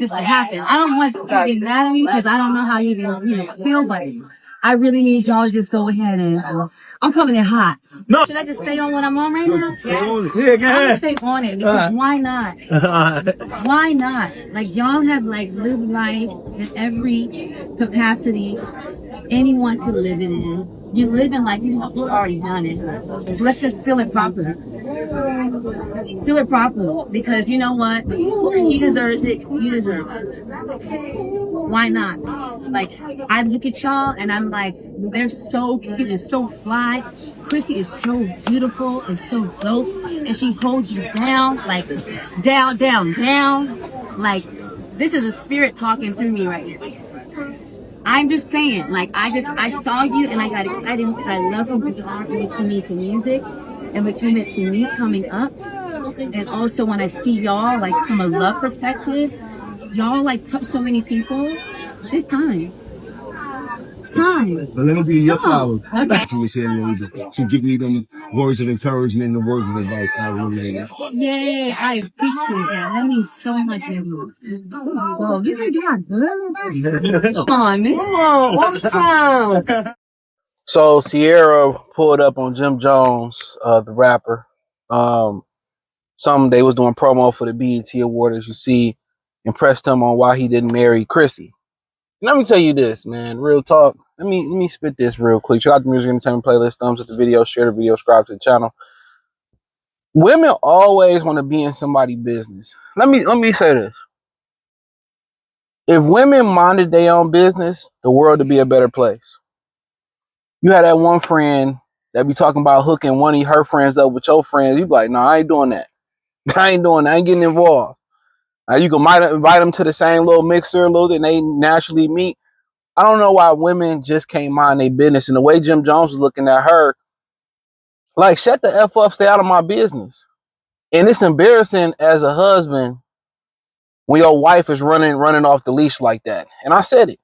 this to happen. I don't want you to get mad at me because I don't know how you feel, but I really need y'all to just go ahead and I'm coming in hot. No. Should I just stay on what I'm on right now? Stay on it. Yeah, go ahead. I'm gonna stay on it because why not? Why not? Like y'all have like lived life in every capacity anyone could live it in. You live in like you've already done it. So let's just seal it properly. Seal it properly because you know what? He deserves it. You deserve it. Why not? Like I look at y'all and I'm like, they're so cute and so fly. Chrissy is so beautiful and so dope, and she holds you down, like down, down, down. Like this is a spirit talking through me right here. I'm just saying, like I saw you and I got excited because I love what you are to me to music and what you meant to me coming up. And also when I see y'all like from a love perspective, y'all like touch so many people. It's time. It's time. But let me be your flower. Okay. You was here to give me them words of encouragement and words of advice. I really need that. Yay, I appreciate that. That means so much to you. Whoa, you think you got good? Come on, man. Come on, awesome. So Ciara pulled up on Jim Jones, the rapper. They was doing promo for the BET Award, as you see, and pressed him on why he didn't marry Chrissy. And let me tell you this, man, real talk. Let me spit this real quick. Check out the music entertainment playlist, thumbs up the video, share the video, subscribe to the channel. Women always want to be in somebody's business. Let me say this. If women minded their own business, the world would be a better place. You had that one friend that be talking about hooking one of her friends up with your friends. You be like, no, I ain't doing that. I ain't doing that. I ain't getting involved. Now you might invite them to the same little mixer, a little that they naturally meet. I don't know why women just can't mind their business. And the way Jim Jones was looking at her, like, shut the F up, stay out of my business. And it's embarrassing as a husband when your wife is running off the leash like that. And I said it.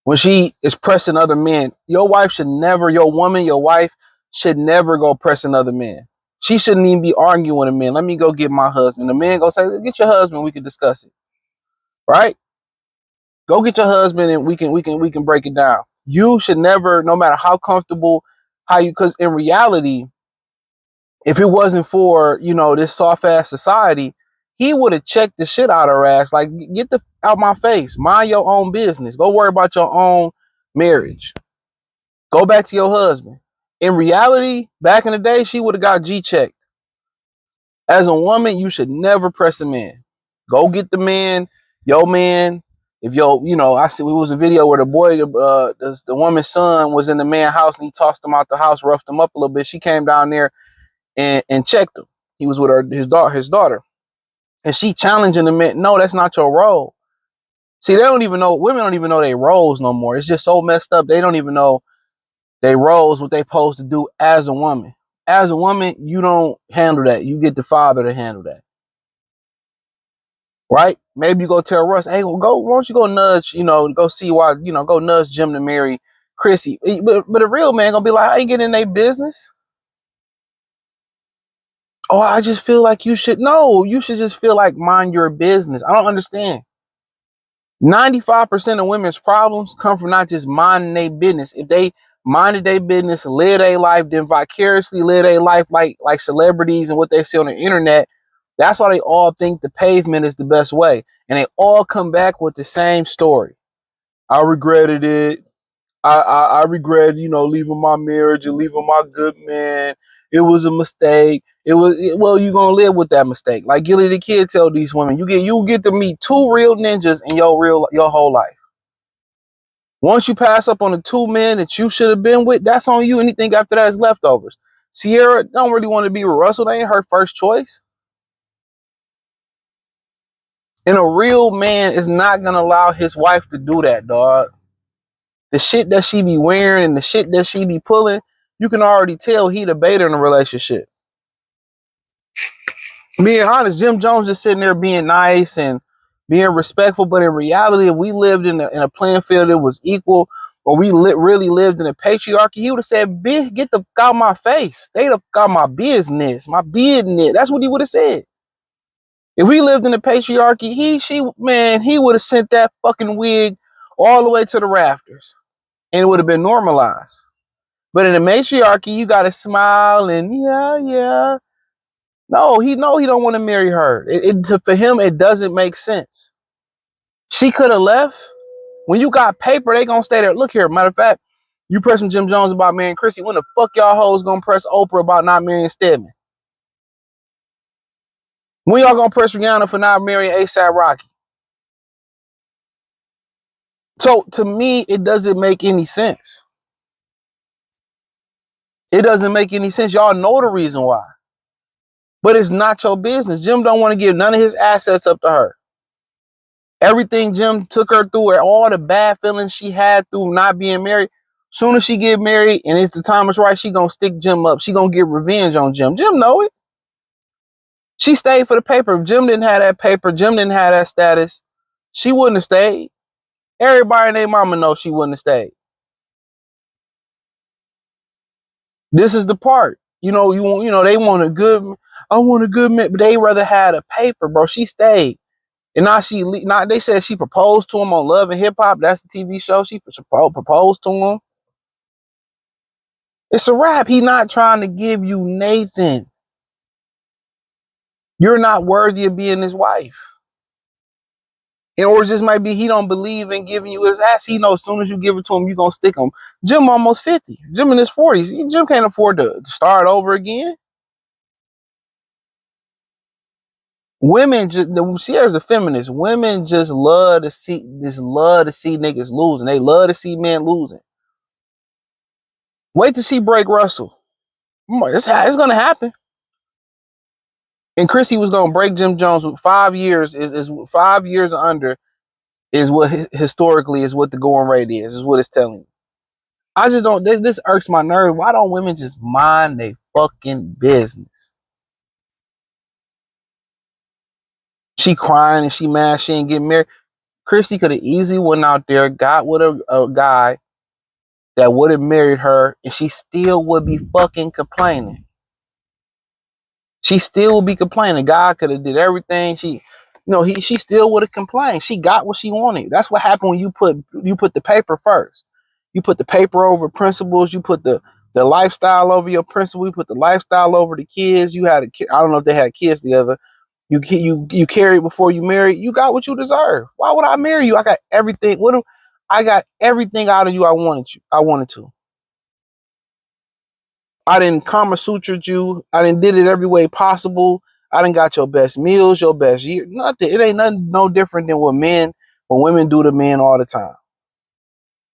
When she is pressing other men, your wife should never, your wife should never go pressing other men. She shouldn't even be arguing with a man. Let me go get my husband. The man go say, get your husband, we can discuss it. Right? Go get your husband and we can break it down. You should never, no matter how comfortable, because in reality, if it wasn't for, this soft ass society, he would have checked the shit out of her ass. Like, get the out my face. Mind your own business. Go worry about your own marriage. Go back to your husband. In reality, back in the day, she would have got G-checked. As a woman, you should never press a man. Go get the man, your man. If I see it was a video where the boy, the woman's son was in the man's house and he tossed him out the house, roughed him up a little bit. She came down there and checked him. He was with his daughter. And she challenging the man, no, that's not your role. See, women don't even know their roles no more. It's just so messed up. They don't even know their roles, what they supposed to do as a woman. As a woman, you don't handle that. You get the father to handle that. Right? Maybe you go tell Russ, hey, well, why don't you go nudge, go see why, go nudge Jim to marry Chrissy. But a real man gonna be like, I ain't getting in their business. Oh, I just feel like you should. No, you should just feel like mind your business. I don't understand. 95% of women's problems come from not just minding their business. If they minded their business, live their life, then vicariously live their life like celebrities and what they see on the internet, that's why they all think the pavement is the best way. And they all come back with the same story. I regretted it. I regret, leaving my marriage and leaving my good man. It was a mistake. Well, you're going to live with that mistake. Like Gilly the Kid tell these women, you get to meet two real ninjas in your whole life. Once you pass up on the two men that you should have been with, that's on you. Anything after that is leftovers. Ciara don't really want to be with Russell. They ain't her first choice. And a real man is not going to allow his wife to do that, dog. The shit that she be wearing and the shit that she be pulling, you can already tell he the beta in a relationship. Being honest, Jim Jones just sitting there being nice and being respectful, but in reality, if we lived in a playing field that was equal, or we really lived in a patriarchy, he would have said, bitch, get the fuck out my face. They the fuck out my business. That's what he would have said. If we lived in the patriarchy, he would have sent that fucking wig all the way to the rafters, and it would have been normalized. But in the matriarchy, you gotta smile and yeah. No, he don't want to marry her. For him, it doesn't make sense. She could have left. When you got paper, they gonna stay there. Look here, matter of fact, you pressing Jim Jones about marrying Chrissy. When the fuck y'all hoes gonna press Oprah about not marrying Stedman? When y'all gonna press Rihanna for not marrying ASAP Rocky? So to me, it doesn't make any sense. It doesn't make any sense. Y'all know the reason why. But it's not your business. Jim don't want to give none of his assets up to her. Everything Jim took her through, all the bad feelings she had through not being married, soon as she get married and if the time is right, she gonna stick Jim up. She gonna get revenge on Jim. Jim know it. She stayed for the paper. If Jim didn't have that paper, Jim didn't have that status, she wouldn't have stayed. Everybody and their mama knows she wouldn't have stayed. This is the part. They want a good, I want a good man, but they rather had a paper, bro. She stayed. And now they said she proposed to him on Love and Hip Hop. That's the TV show. She proposed to him. It's a wrap. He not trying to give you Nathan. You're not worthy of being his wife. Or it just might be he don't believe in giving you his ass. He knows as soon as you give it to him, you're going to stick him. Jim almost 50. Jim in his 40s. Jim can't afford to start over again. Women Ciara's a feminist. Women just love to see niggas losing. They love to see men losing. Wait to see Break Russell. It's going to happen. And Chrissy was going to break Jim Jones with 5 years. Is 5 years under is what historically is what the going rate is what it's telling you. I just don't. This irks my nerve. Why don't women just mind their fucking business? She crying and she mad she ain't getting married. Chrissy could have easily went out there, got with a guy that would have married her, and she still would be fucking complaining. She still would be complaining. God could have did everything. She still would have complained. She got what she wanted. That's what happened when you put the paper first. You put the paper over principles. You put the lifestyle over your principle. You put the lifestyle over the kids. You had I don't know if they had kids together. You carried before you married. You got what you deserve. Why would I marry you? I got everything. I got everything out of you. I wanted to. I didn't Kama Sutra you. I didn't did it every way possible. I didn't got your best meals, your best year. Nothing. It ain't nothing no different than what women do to men all the time.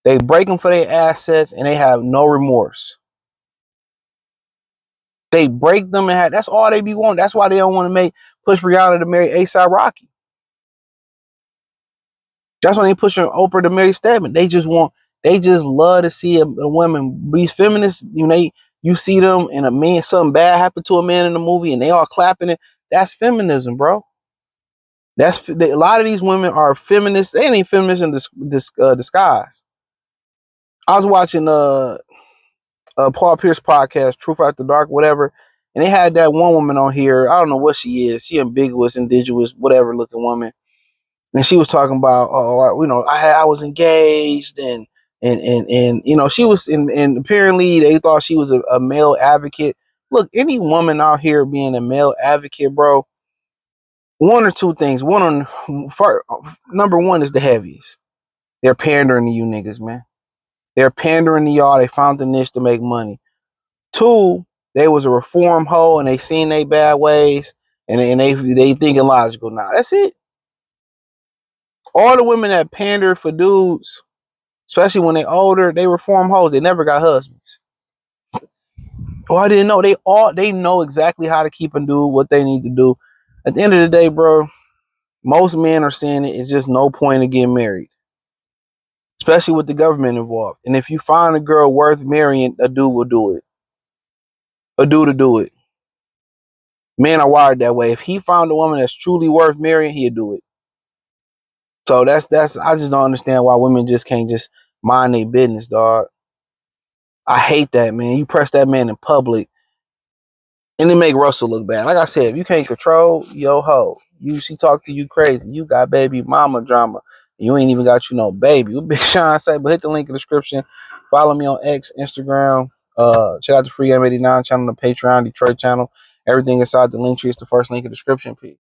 They break them for their assets and they have no remorse. They break them and that's all they be wanting. That's why they don't want to push Rihanna to marry ASAP Rocky. That's why they pushing Oprah to marry Stedman. They just love to see a woman. These feminists, you see them and a man, something bad happened to a man in the movie and they all clapping it. That's feminism, bro. A lot of these women are feminists. They ain't feminists in disguise. I was watching Paul Pierce podcast, Truth After Dark, whatever, and they had that one woman on here. I don't know what she is. She ambiguous, indigenous, whatever looking woman. And she was talking about, I was engaged and she was, and apparently they thought she was a male advocate. Look, any woman out here being a male advocate, bro, one or two things. Number one is the heaviest. They're pandering to you niggas, man. They're pandering to y'all. They found the niche to make money. Two, they was a reform hoe and they seen they bad ways and they thinking logical now. That's it. All the women that pander for dudes, especially when they older, they reform hoes. They never got husbands. Oh, I didn't know. They know exactly how to keep and do what they need to do. At the end of the day, bro, most men are saying it's just no point in getting married, especially with the government involved. And if you find a girl worth marrying, a dude will do it. A dude will do it. Men are wired that way. If he found a woman that's truly worth marrying, he'll do it. So that's I just don't understand why women just can't just mind their business, dog. I hate that, man. You press that man in public And it make Russell look bad. Like I said, if you can't control your hoe, she talk to you crazy. You got baby mama drama. You ain't even got no baby. What Big Sean say? But hit the link in the description. Follow me on X, Instagram. Check out the free M89 channel, the Patreon, Detroit channel. Everything inside the link tree is the first link in the description. Peace.